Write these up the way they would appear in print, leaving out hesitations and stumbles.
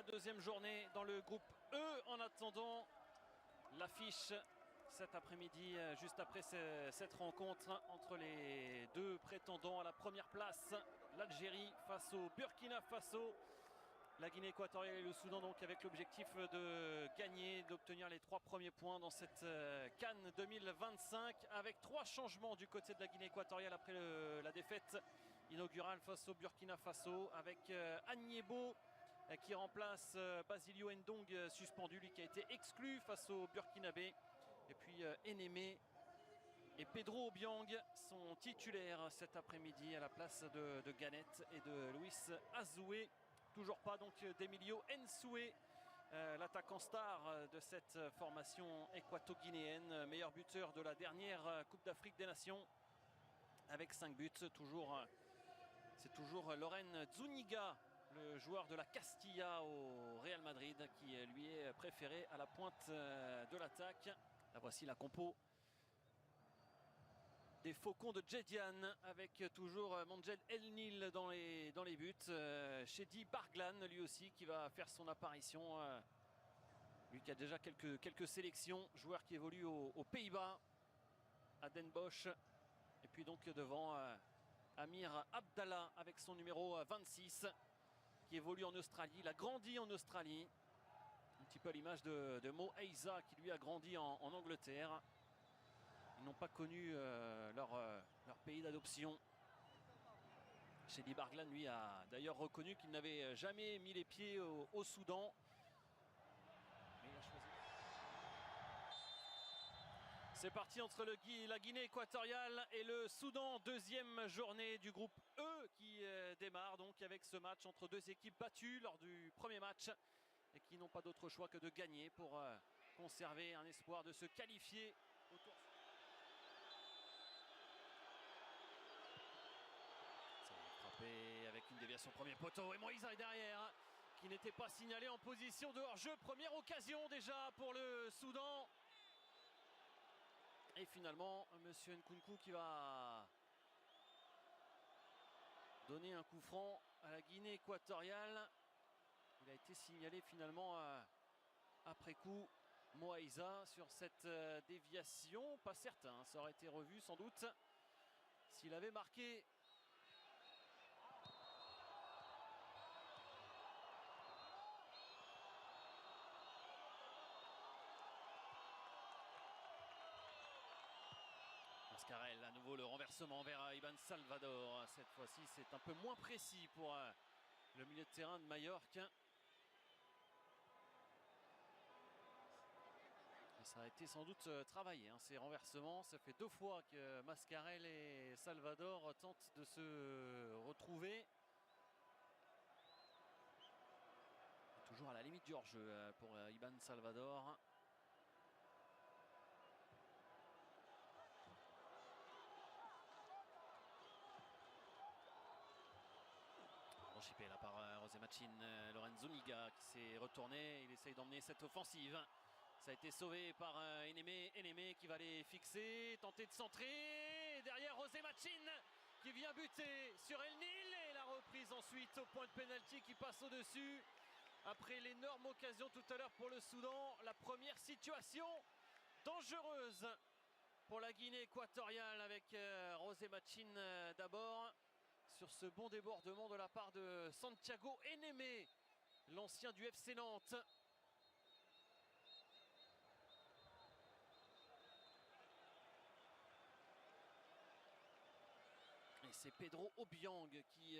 deuxième journée dans le groupe E. En attendant l'affiche cet après-midi, juste après cette rencontre entre les deux prétendants à la première place, l'Algérie face au Burkina Faso. La Guinée équatoriale et le Soudan, donc avec l'objectif de gagner, d'obtenir les 3 premiers points dans cette CAN 2025, avec 3 changements du côté de la Guinée équatoriale après la défaite inaugurale face au Burkina Faso, avec Agnebo qui remplace Basilio Ndong, suspendu, lui qui a été exclu face au Burkinabé. Et puis Enémé et Pedro Obiang sont titulaires cet après-midi à la place de Ganet et de Luis Azoué. Toujours pas donc d'Emilio Nsoué, l'attaquant star de cette formation équato-guinéenne, meilleur buteur de la dernière Coupe d'Afrique des Nations avec 5 buts. C'est toujours Loren Zuniga, le joueur de la Castilla au Real Madrid, qui lui est préféré à la pointe de l'attaque. Là voici la compo des Faucons de Djedian, avec toujours Mangel El Nil dans les buts. Chedi Barglan, lui aussi, qui va faire son apparition. Lui qui a déjà quelques sélections. Joueur qui évolue aux Pays-Bas, à Den Bosch. Et puis donc devant Amir Abdallah avec son numéro 26, qui évolue en Australie. Il a grandi en Australie. Un petit peu à l'image de Mo Eiza, qui lui a grandi en Angleterre. Ils n'ont pas connu leur pays d'adoption. Chedi Barglan, lui, a d'ailleurs reconnu qu'il n'avait jamais mis les pieds au Soudan. Mais il a choisi. C'est parti entre la Guinée équatoriale et le Soudan. Deuxième journée du groupe E qui démarre donc avec ce match entre deux équipes battues lors du premier match et qui n'ont pas d'autre choix que de gagner pour conserver un espoir de se qualifier au tour. Frappé avec une déviation premier poteau et Moïse est derrière, qui n'était pas signalé en position de hors-jeu. Première occasion déjà pour le Soudan. Et finalement, monsieur Nkunku qui va donner un coup franc à la Guinée équatoriale. Il a été signalé finalement après coup, Moïsa, sur cette déviation. Pas certain, ça aurait été revu sans doute s'il avait marqué. Mascarel, à nouveau le renversement vers Iban Salvador. Cette fois-ci, c'est un peu moins précis pour le milieu de terrain de Majorque. Et ça a été sans doute travaillé, ces renversements. Ça fait 2 fois que Mascarel et Salvador tentent de se retrouver. Et toujours à la limite du hors-jeu pour Iban Salvador. Chipé là par José Machin, Loren Zuniga qui s'est retourné, il essaye d'emmener cette offensive. Ça a été sauvé par Enémé qui va les fixer, tenter de centrer. Et derrière José Machin qui vient buter sur El Nil. Et la reprise ensuite au point de pénalty qui passe au-dessus. Après l'énorme occasion tout à l'heure pour le Soudan, la première situation dangereuse pour la Guinée équatoriale avec José Machin d'abord. Sur ce bon débordement de la part de Santiago Enémé, l'ancien du FC Nantes. Et c'est Pedro Obiang qui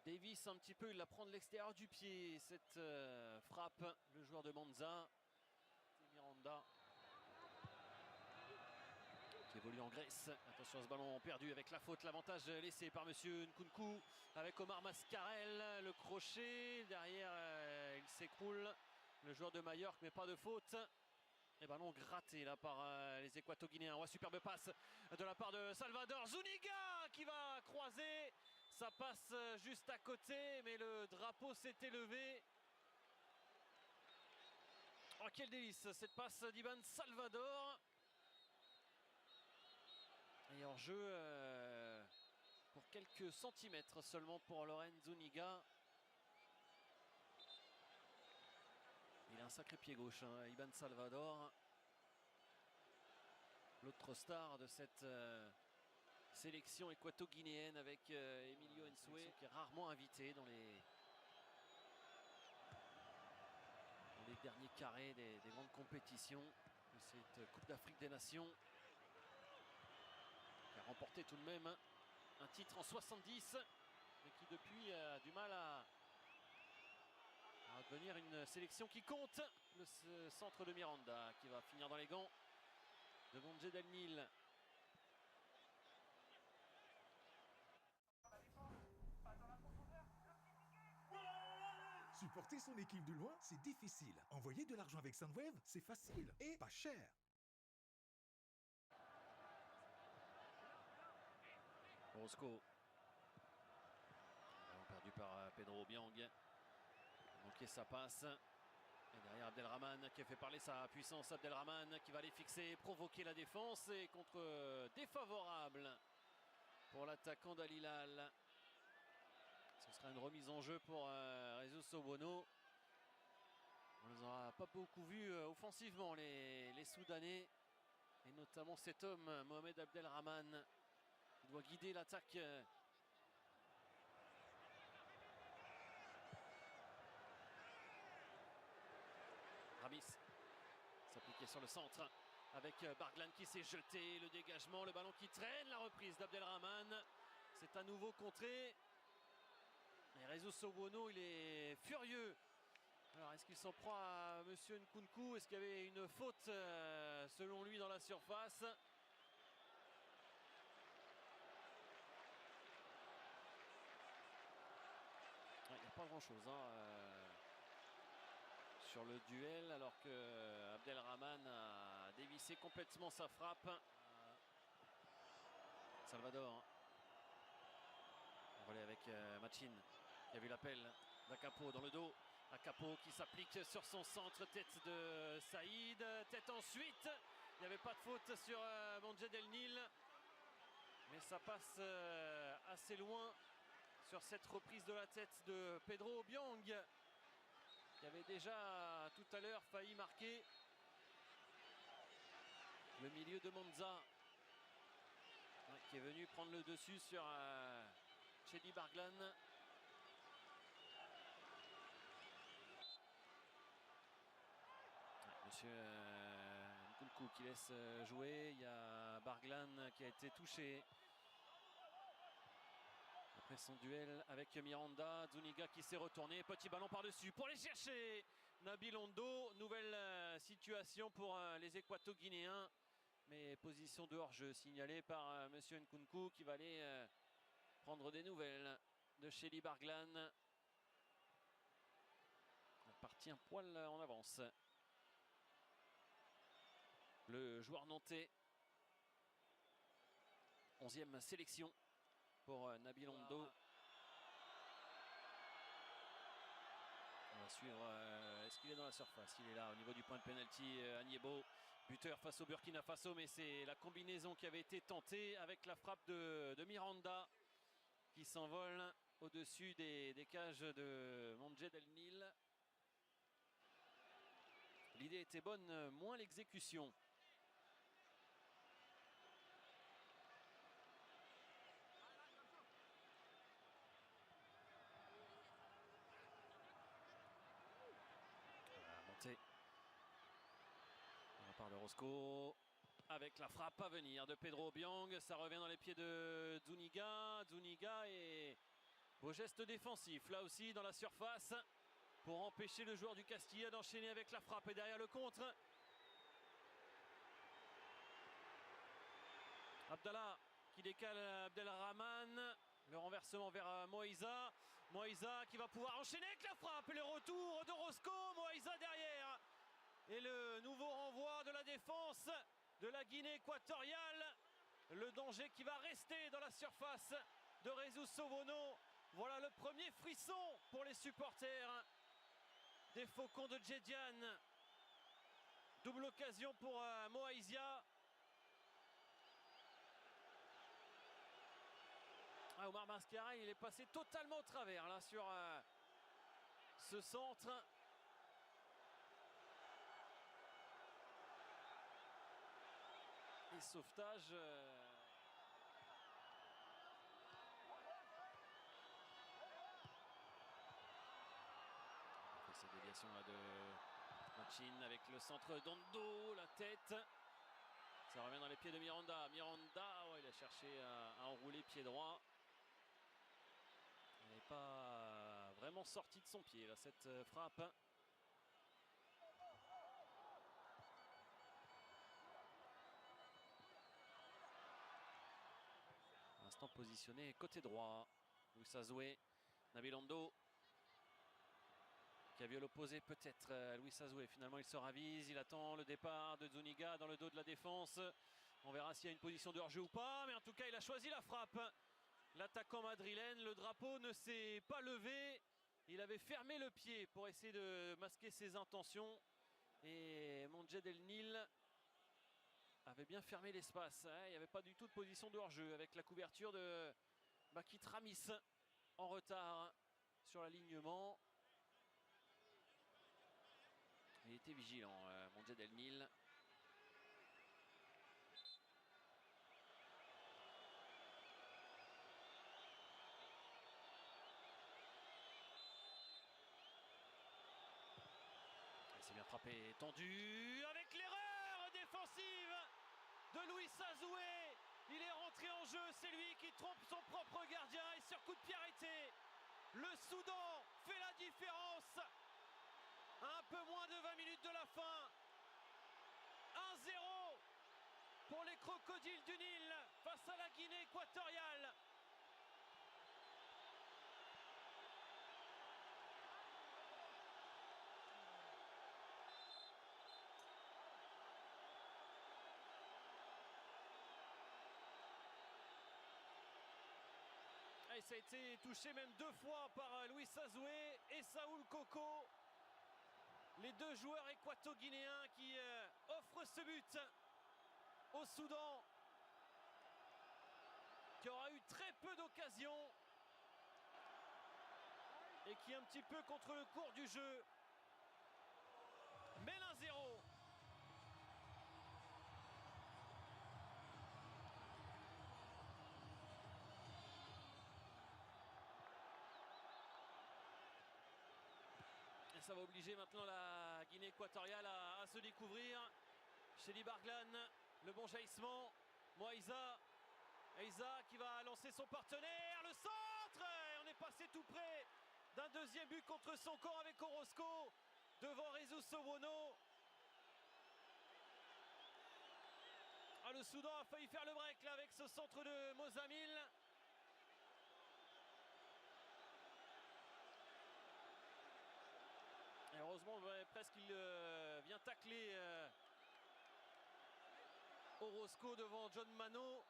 dévisse un petit peu, il la prend de l'extérieur du pied, cette frappe, le joueur de Monza, Miranda, qui évolue en Grèce. Attention à ce ballon perdu avec la faute, l'avantage laissé par monsieur Nkunku avec Omar Mascarel, le crochet, derrière il s'écroule, le joueur de Majorque, mais pas de faute. Et ballon gratté là par les Équato-Guinéens. Ouais, superbe passe de la part de Salvador Zuniga qui va croiser, ça passe juste à côté, mais le drapeau s'est élevé. Oh, quel délice cette passe d'Iban Salvador. Et en jeu pour quelques centimètres seulement pour Loren Zuniga. sacré pied gauche, hein, Iban Salvador. L'autre star de cette sélection équato-guinéenne avec Emilio Nsue, qui est rarement invité dans les derniers carrés des grandes compétitions de cette Coupe d'Afrique des Nations, qui a remporté tout de même un titre en 70, mais qui depuis a du mal à devenir une sélection qui compte. Le centre de Miranda qui va finir dans les gants de Mondje Del Nil. Supporter son équipe de loin, c'est difficile. Envoyer de l'argent avec Sendwave, c'est facile et pas cher. Orozco. Ballon perdu par Pedro Biang. Manqué sa passe. Et derrière Abdelrahman qui a fait parler sa puissance. Abdelrahman qui va aller fixer, provoquer la défense. Et contre défavorable pour l'attaquant d'Al Hilal. Ce sera une remise en jeu pour Jesus Sowono. On ne les aura pas beaucoup vus offensivement, les Soudanais. Et notamment cet homme, Mohamed Abdelrahman, qui doit guider l'attaque. Ramis s'appliquer sur le centre avec Barglan qui s'est jeté, le dégagement, le ballon qui traîne, la reprise d'Abdelrahman. C'est à nouveau contré. Et Jesus Sowono, il est furieux. Alors, est-ce qu'il s'en prend à Monsieur Nkunku? Est-ce qu'il y avait une faute selon lui dans la surface? Il n'y a pas grand-chose sur le duel, alors que Abdelrahman a dévissé complètement sa frappe. Salvador. On relais avec Machin, qui a vu l'appel d'Akapo dans le dos. Akapo qui s'applique sur son centre, tête de Saïd, tête ensuite. Il n'y avait pas de faute sur Mondje Del Nil. Mais ça passe assez loin sur cette reprise de la tête de Pedro Biang, qui avait déjà tout à l'heure failli marquer. Le milieu de Monza, qui est venu prendre le dessus sur Chedi Barglan. Monsieur Nkunku qui laisse jouer. Il y a Barglan qui a été touché après son duel avec Miranda. Zuniga qui s'est retourné. Petit ballon par-dessus pour aller chercher Nabil Ondo. Nouvelle situation pour les Équato-Guinéens. Mais position de hors-jeu signalée par Monsieur Nkunku, qui va aller prendre des nouvelles de Chedi Barglan. Parti un poil en avance. Le joueur nantais, 11e sélection pour Nabil Ondo. On va suivre, est-ce qu'il est dans la surface? Il est là au niveau du point de pénalty. Agnebo, buteur face au Burkina Faso, mais c'est la combinaison qui avait été tentée avec la frappe de Miranda, qui s'envole au-dessus des cages de Mondje Del Nil. L'idée était bonne, moins l'exécution. On repart de Orozco avec la frappe à venir de Pedro Biang. Ça revient dans les pieds de Zuniga. Zuniga et beau geste défensif là aussi dans la surface pour empêcher le joueur du Castilla d'enchaîner avec la frappe. Et derrière le contre, Abdallah qui décale Abdelrahman. Le renversement vers Moïsa. Moïsa qui va pouvoir enchaîner avec la frappe. Et le retour d'Orozco. Moïsa derrière. Et le nouveau renvoi de la défense de la Guinée équatoriale. Le danger qui va rester dans la surface de Jesus Sowono. Voilà le premier frisson pour les supporters des Faucons de Djedjian. Double occasion pour Moïsa. Omar Mascara, il est passé totalement au travers là sur ce centre. petit sauvetage. Cette déviation là de Machin avec le centre d'Ondo, la tête. Ça revient dans les pieds de Miranda. Miranda, ouais, il a cherché à enrouler pied droit. Il n'est pas vraiment sorti de son pied là, cette frappe. Instant positionné côté droit. Luis Azué, Nabil Ondo. Qui a vu l'opposé peut-être Luis Azué. Finalement il se ravise, il attend le départ de Zuniga dans le dos de la défense. On verra s'il y a une position de hors-jeu ou pas, mais en tout cas il a choisi la frappe. L'attaquant madrilène, le drapeau ne s'est pas levé. Il avait fermé le pied pour essayer de masquer ses intentions. Et Mondjed El Nil avait bien fermé l'espace. Il n'y avait pas du tout de position de hors-jeu avec la couverture de Bakit Ramis en retard sur l'alignement. Il était vigilant, Mondjed El Nil. C'est bien frappé, tendu, avec l'erreur défensive de Luis Azué. Il est rentré en jeu, c'est lui qui trompe son propre gardien et sur coup de pied arrêté, le Soudan fait la différence. Un peu moins de 20 minutes de la fin. 1-0 pour les Crocodiles du Nil face à la Guinée équatoriale. Et ça a été touché même 2 fois par Luis Azué et Saúl Coco. Les 2 joueurs équato-guinéens qui offrent ce but au Soudan, qui aura eu très peu d'occasions et qui un petit peu contre le cours du jeu mène 1-0. Et ça va obliger maintenant la Guinée équatoriale à se découvrir. Chély Barglan, le bon jaillissement. Moïsa, Eiza qui va lancer son partenaire. Le centre, et on est passé tout près d'un deuxième but contre son camp avec Orozco devant Jesus Sowono. Ah, le Soudan a failli faire le break là avec ce centre de Mozamil. Et heureusement, presque il vient tacler Orozco devant John Mano.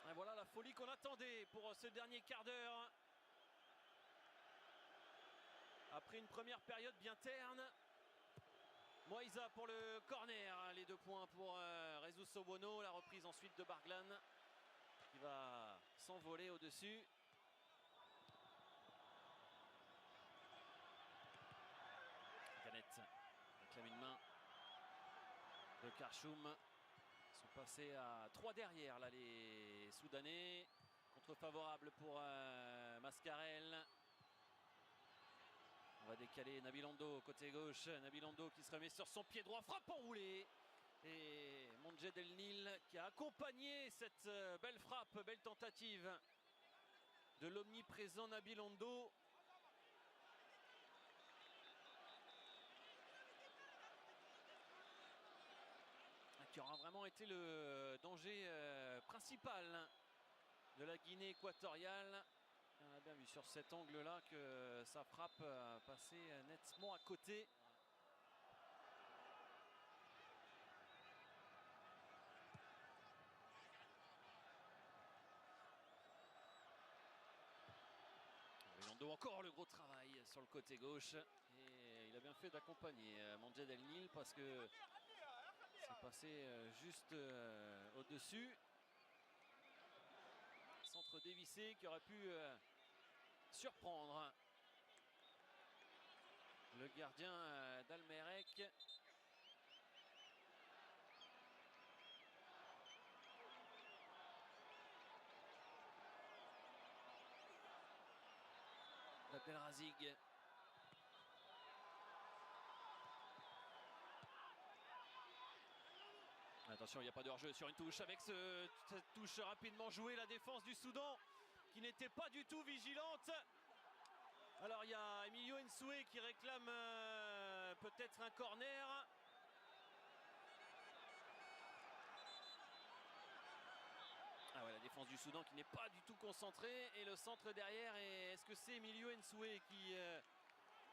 Et voilà la folie qu'on attendait pour ce dernier quart d'heure. Après une première période bien terne. Moïsa pour le corner. Les 2 points pour Jesus Sowono. La reprise ensuite de Barglan, qui va s'envoler au-dessus. Canette réclame une main de Karchoum. Ils sont passés à 3 derrière là, les Soudanais. Contre favorable pour Mascarel. On va décaler Nabil Ondo côté gauche. Nabil Ondo qui se remet sur son pied droit. Frappe enroulée. Et Mondjed El Nil qui a accompagné cette belle frappe, belle tentative de l'omniprésent Nabil Ondo. Qui aura vraiment été le danger principal de la Guinée équatoriale. On a bien vu sur cet angle-là que sa frappe a passé nettement à côté. Ondo, encore le gros travail sur le côté gauche. Et il a bien fait d'accompagner Mondjed El Nil parce que c'est passé juste au-dessus. Centre dévissé qui aurait pu surprendre le gardien d'Almerec. Abdelrazig. Attention, il n'y a pas de hors-jeu sur une touche avec cette touche rapidement jouée. La défense du Soudan qui n'était pas du tout vigilante. Alors il y a Emilio Nsoué qui réclame peut-être un corner. Ah ouais, la défense du Soudan qui n'est pas du tout concentrée. Et le centre derrière, est-ce que c'est Emilio Nsoué qui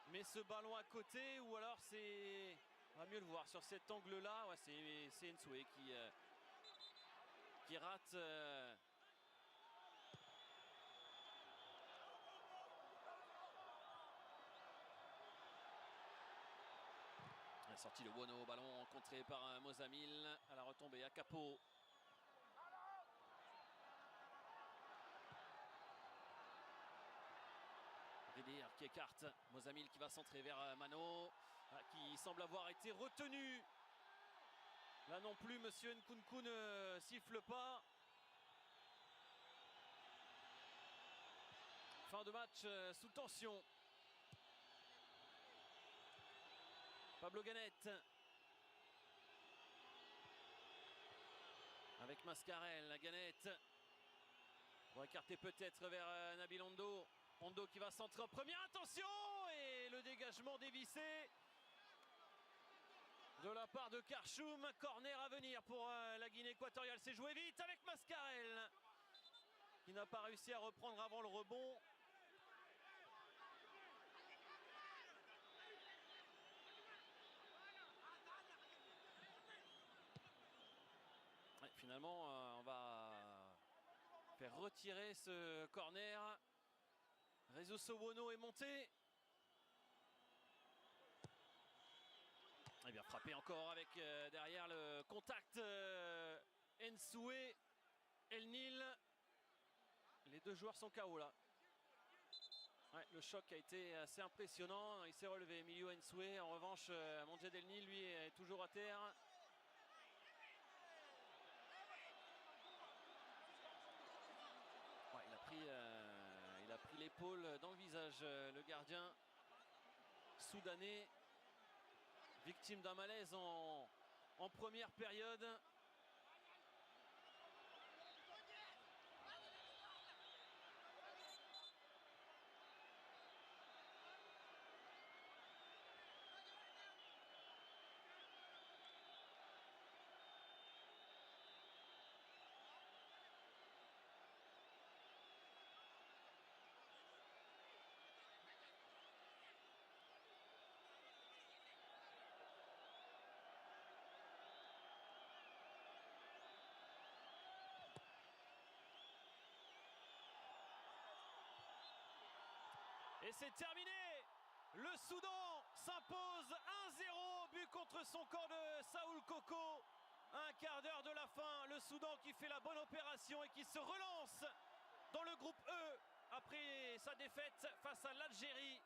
met ce ballon à côté, ou alors c'est... On va mieux le voir sur cet angle-là. Ouais, c'est Nsoué qui rate... La sortie de Wono, ballon contré par Mozamil. À la retombée, à Capo. Ridir qui écarte. Mozamil qui va centrer vers Mano, qui semble avoir été retenu. Là non plus, monsieur Nkunku ne siffle pas. Fin de match sous tension. Pablo Ganette avec Mascarel. Ganette pour écarter peut-être vers Nabil Ondo. Ondo qui va centrer en première, attention, et le dégagement dévissé de la part de Karchoum. Corner à venir pour la Guinée équatoriale. C'est joué vite avec Mascarel qui n'a pas réussi à reprendre avant le rebond. Ouais, finalement, on va faire retirer ce corner. Rezo Sowono est monté. Et bien frappé encore avec derrière le contact Nsoué, El Nil. Les deux joueurs sont KO là. Ouais, le choc a été assez impressionnant. Il s'est relevé, Emilio Nsoué. En revanche, Mondjed El Nil, lui, est toujours à terre. Ouais, il a pris l'épaule dans le visage, le gardien soudanais, victime d'un malaise en première période. Et c'est terminé. Le Soudan s'impose 1-0, but contre son camp de Saoul Koko. Un quart d'heure de la fin, le Soudan qui fait la bonne opération et qui se relance dans le groupe E après sa défaite face à l'Algérie.